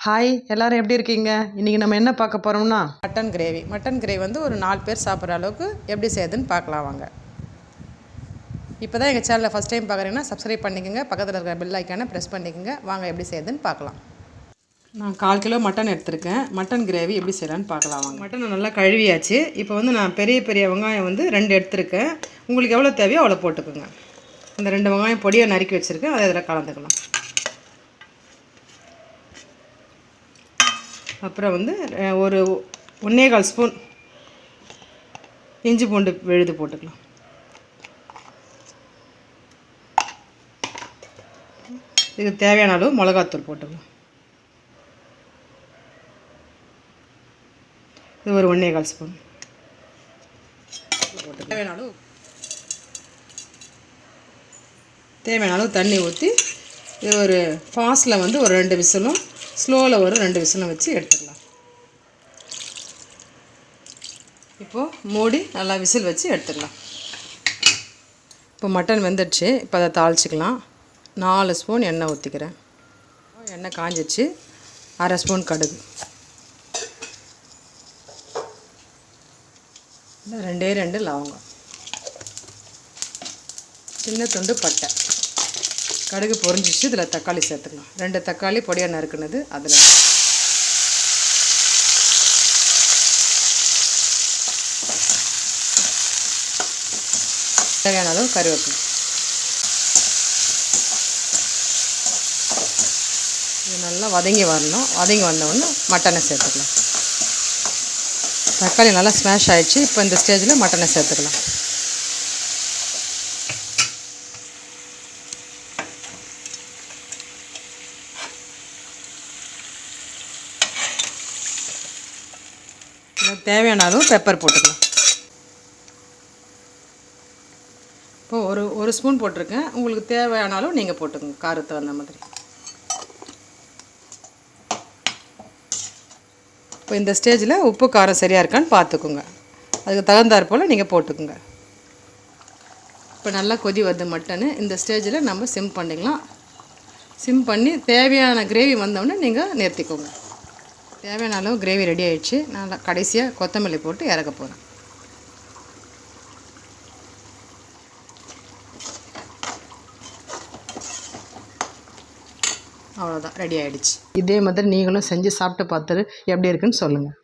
Hi எல்லோரும் எப்படி இருக்கீங்க? இன்றைக்கி நம்ம என்ன பார்க்க போகிறோம்னா மட்டன் கிரேவி வந்து ஒரு 4 பேர் சாப்பிட்ற அளவுக்கு எப்படி செய்யுதுன்னு பார்க்கலாம் வாங்க. இப்போ தான் எங்கள் சேனலில் ஃபஸ்ட் டைம் பார்க்குறீங்கன்னா சப்ஸ்கிரைப் பண்ணிக்கோங்க, பக்கத்தில் இருக்கிற பெல் ஐக்கானை ப்ரெஸ் பண்ணிக்கோங்க. வாங்க எப்படி செய்யுதுன்னு பார்க்கலாம். நான் 1/4 கிலோ மட்டன் எடுத்திருக்கேன். மட்டன் கிரேவி எப்படி செய்யலான்னு பார்க்கலாம் வாங்க. மட்டனை நல்லா கழுவியாச்சு. இப்போ வந்து நான் பெரிய வெங்காயம் வந்து 2 எடுத்திருக்கேன். உங்களுக்கு எவ்வளோ தேவையோ அவ்வளோ போட்டுக்கோங்க. இந்த 2 வெங்காயம் பொடியை நறுக்கி வச்சுருக்கேன், அதை இதில் கலந்துக்கலாம். அப்புறம் வந்து ஒரு 1/4 ஸ்பூன் இஞ்சி பூண்டு விழுது போட்டுக்கலாம். இதுக்கு தேவையான அளவு மிளகாத்தூள் போட்டுக்கலாம். இது ஒரு 1/4 ஸ்பூன் போட்டு தேவையான அளவு தண்ணி ஊற்றி இது ஒரு ஃபாஸ்ட்டில் வந்து ஒரு 2 விசிலும், ஸ்லோவில் ஒரு 2 விசிலும் வச்சு எடுத்துக்கலாம். இப்போது மூடி நல்லா விசில் வச்சு எடுத்துக்கலாம். இப்போ மட்டன் வெந்துடுச்சு. இப்போ அதை தாளிச்சிக்கலாம். 4 ஸ்பூன் எண்ணெய் ஊற்றிக்கிறேன். எண்ணெய் காஞ்சிடுச்சு. 1/2 ஸ்பூன் கடுகு, 2 லவங்கம், சின்ன துண்டு பட்டை. கடுகு பொரிஞ்சிச்சு. இதில் தக்காளி சேர்த்துக்கலாம். 2 தக்காளி பொடியாக நறுக்குனது அதில். தேவையான அளவு கருவேப்பிலை. இது நல்லா வதங்கி வரணும். வதங்கி வந்தவுடனே மட்டனை சேர்த்துக்கலாம். தக்காளி நல்லா ஸ்மாஷ் ஆகிடுச்சு. இப்போ இந்த ஸ்டேஜில் மட்டனை சேர்த்துக்கலாம். தேவையான அளவு பெப்பர் போட்டுக்கலாம். இப்போது ஒரு ஸ்பூன் போட்டிருக்கேன். உங்களுக்கு தேவையானாலும் நீங்கள் போட்டுக்கோங்க, காரத்தை வந்த மாதிரி. இப்போ இந்த ஸ்டேஜில் உப்பு காரம் சரியாக இருக்கான்னு பார்த்துக்குங்க. அதுக்கு தகுந்தாற் போல் நீங்கள் போட்டுக்குங்க. இப்போ நல்லா கொதி வருது மட்டனு. இந்த ஸ்டேஜில் நம்ம சிம் பண்ணிக்கலாம். சிம் பண்ணி தேவையான கிரேவி வந்தோடனே நீங்கள் நிறுத்திக்கோங்க. தேவையான அளவு கிரேவி ரெடி ஆகிடுச்சு. நான் கடைசியாக கொத்தமல்லி போட்டு இறக்க போகிறேன். அவ்வளோதான், ரெடி ஆகிடுச்சு. இதே மாதிரி நீங்களும் செஞ்சு சாப்பிட்டு பார்த்துட்டு எப்படி இருக்குன்னு சொல்லுங்கள்.